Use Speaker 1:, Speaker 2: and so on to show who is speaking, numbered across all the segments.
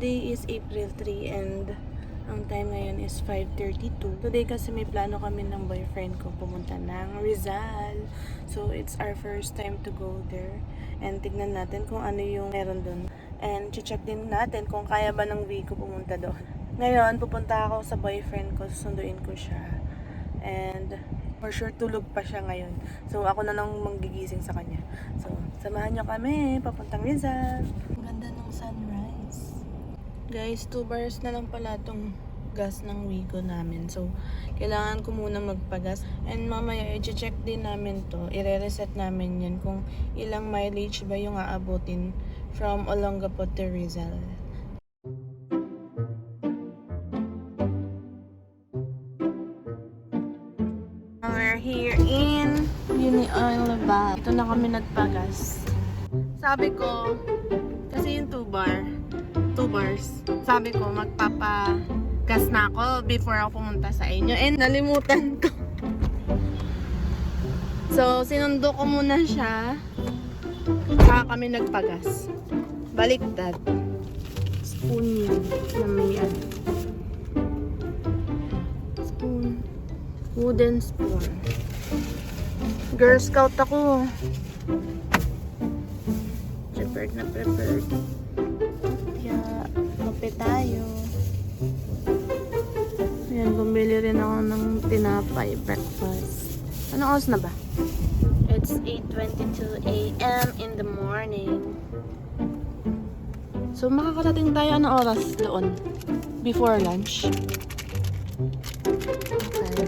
Speaker 1: Today is April 3 and ang time ngayon is 5:32. Today kasi may plano kami ng boyfriend ko pumunta ng Rizal. So it's our first time to go there. And tignan natin kung ano yung meron doon. And check din natin kung kaya ba ng Vico pumunta doon. Ngayon, pupunta ako sa boyfriend ko, susunduin ko siya. And for sure tulog pa siya ngayon. So ako na lang manggigising sa kanya. So samahan niyo kami papuntang Rizal. Ang ganda ng sunrise. Guys, 2 bars na lang pala tong gas ng Wigo namin. So, kailangan ko muna magpagas. And mamaya, i-check din namin to. I-reset namin yan kung ilang mileage ba yung aabutin from Olongapo to Rizal. We're here in Unioil Val. Ito na kami nagpagas. Sabi ko, kasi yung 2 bars. Sabi ko, magpapagas na ako before ako pumunta sa inyo. And nalimutan ko. So, sinundo ko muna siya. Saka kami nagpagas. Baliktad. Spoon yun. Na may ano. Spoon. Wooden spoon. Girl Scout ako. Prepared na prepared. Kape tayo. Ayan, bumili rin ako ng tinapay breakfast. Anong oras na ba? It's 8:22 a.m. in the morning. So, makakarating tayo anong oras doon? Before lunch? Okay.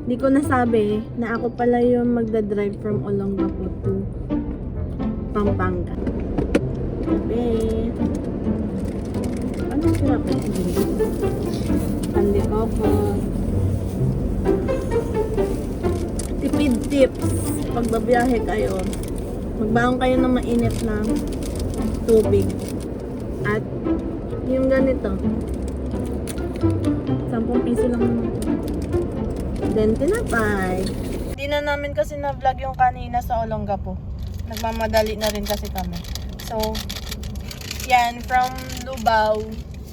Speaker 1: Hindi ko nasabi na ako pala yung magdadrive from Olongapo to Pampanga. Gabi. Anong sila pa? Pandi ko po. Tipid tips. Pag babiyahe kayo, magbaon kayo ng mainit na tubig. At yung ganito, 10 piso lang naman. Then, tinapay. Hindi na namin kasi na-vlog yung kanina sa Olongapo. Nagmamadali na rin kasi kami. So, yan, from Lubao,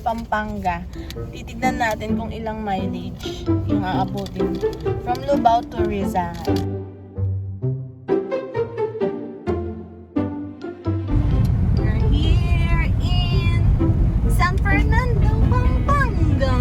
Speaker 1: Pampanga. Titignan natin kung ilang mileage yung aabutin. From Lubao to Rizal. We're here in San Fernando, Pampanga.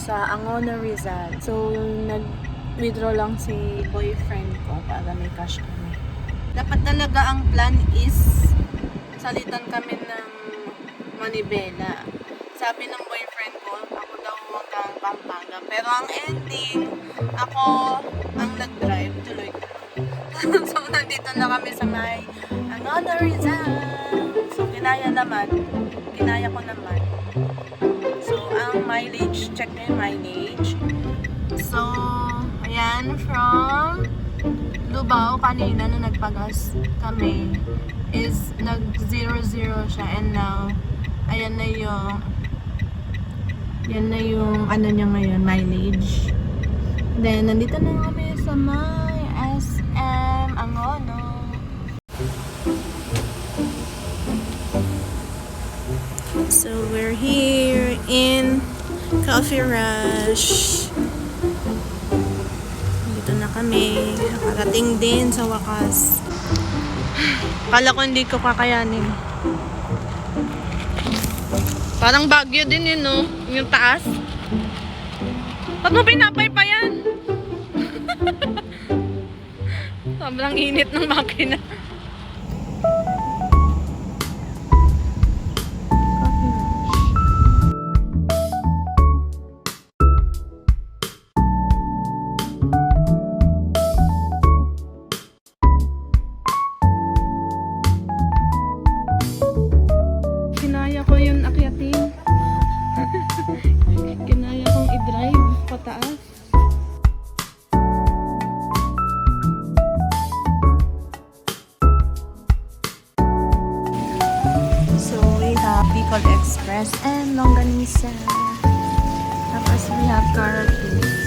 Speaker 1: Sa Angono, Rizal. So, nag-withdraw lang si boyfriend ko para may cash kami. Dapat talaga ang plan is salitan kami ng Manibela. Sabi ng boyfriend ko, ako daw hanggang Pampanga. Pero ang ending, ako ang nag-drive, tuloy. So, nandito na kami sa may Angono, Rizal. So, kinaya ko naman. So, ang mileage, check na yung mileage. So, ayan, from Lubao, kanina na nagpagas kami, is nag-0-0 siya. And now, ayan na yung ano niya ngayon, mileage. Then, nandito na kami sa may SM Angono. So, we're here in Coffee Rush. Dito na kami. Nakarating din sa wakas. Kala ko hindi ko kakayanin. Parang Baguio din yun, no? Yung taas. Ba't mo pinapay pa yan? Sobrang init ng makina. Coffee Rush. taas. So we have Bicol Express and Longganisa. Tapos we have Caracas.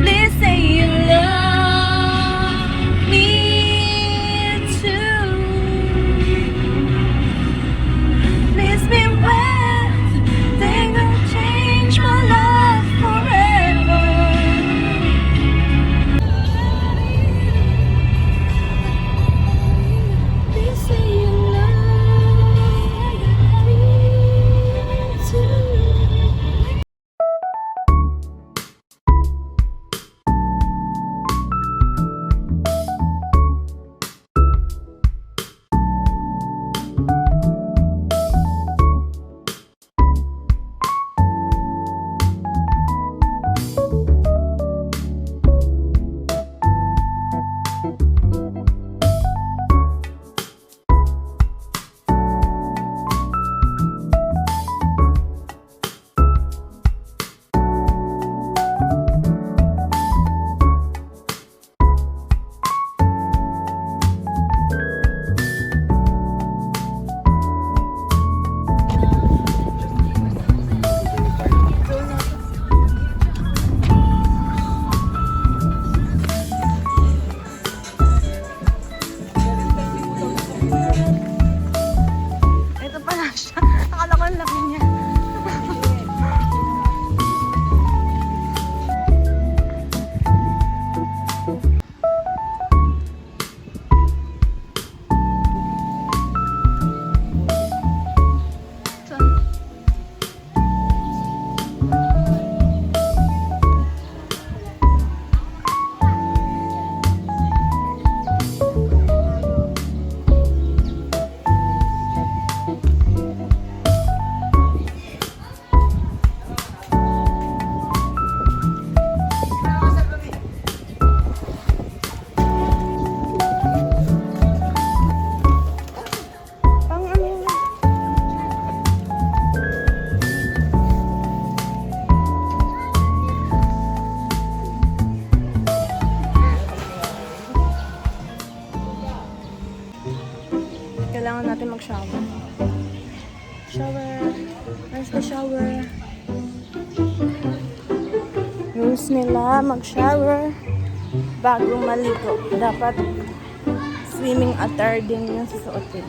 Speaker 1: Please say you love me too. Please be where they will change my life forever. Please say you love me too. Ito pala siya. Akala ko ang laki niya. Pang ano yun? Kailangan natin mag-shower. Shower. Where's the shower? Rules nila mag-shower bago maligo. Dapat swimming attire din yung susuotin.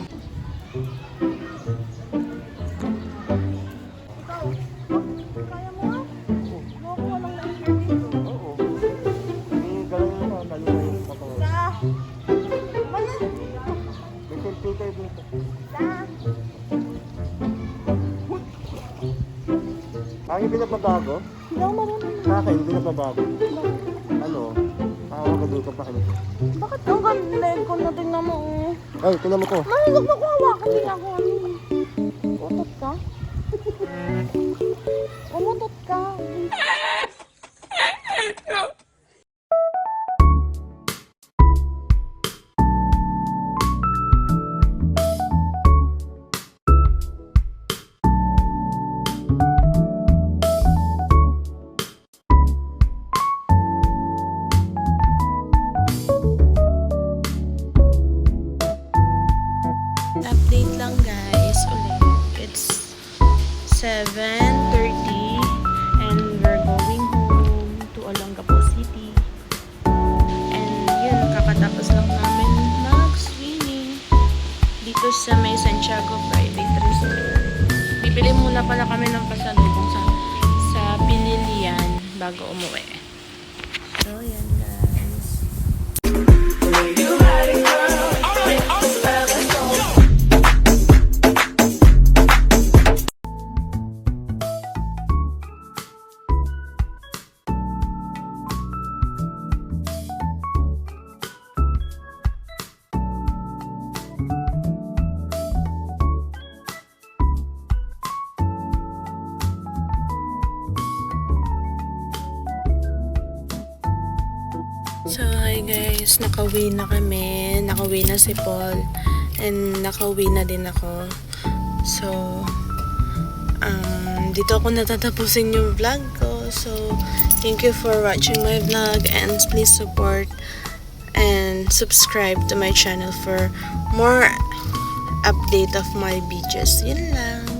Speaker 1: Kaya mo nga? Nakuha lang na shirt dito.
Speaker 2: Oo. Yung galaw na dalawa yung katawan. May selfie kayo dito. Ang yung pinapabago?
Speaker 1: Hindi ako marunong.
Speaker 2: Sa akin, yung pinapabago. Ano? Tawa ka dito pa kayo.
Speaker 1: Bakit ang ganda ko na tingnan mo eh?
Speaker 2: Ay, tingnan mo to.
Speaker 1: Mahilog na ko hawakan din ako. Utot ka? Umutot ka. Update lang guys ulit. It's 7:30 and we're going home to Olongapo City. And yun, kakatapos lang namin mag-swimming dito sa may Santiago Private Resort. Bibili muna pala kami ng pasalubong sa Pinilian bago umuwi. So, hi guys. Nakauwi na kami. Nakauwi na si Paul. And nakauwi na din ako. So, dito ako natatapusin yung vlog ko. So, thank you for watching my vlog. And please support and subscribe to my channel for more update of my videos. Yun lang.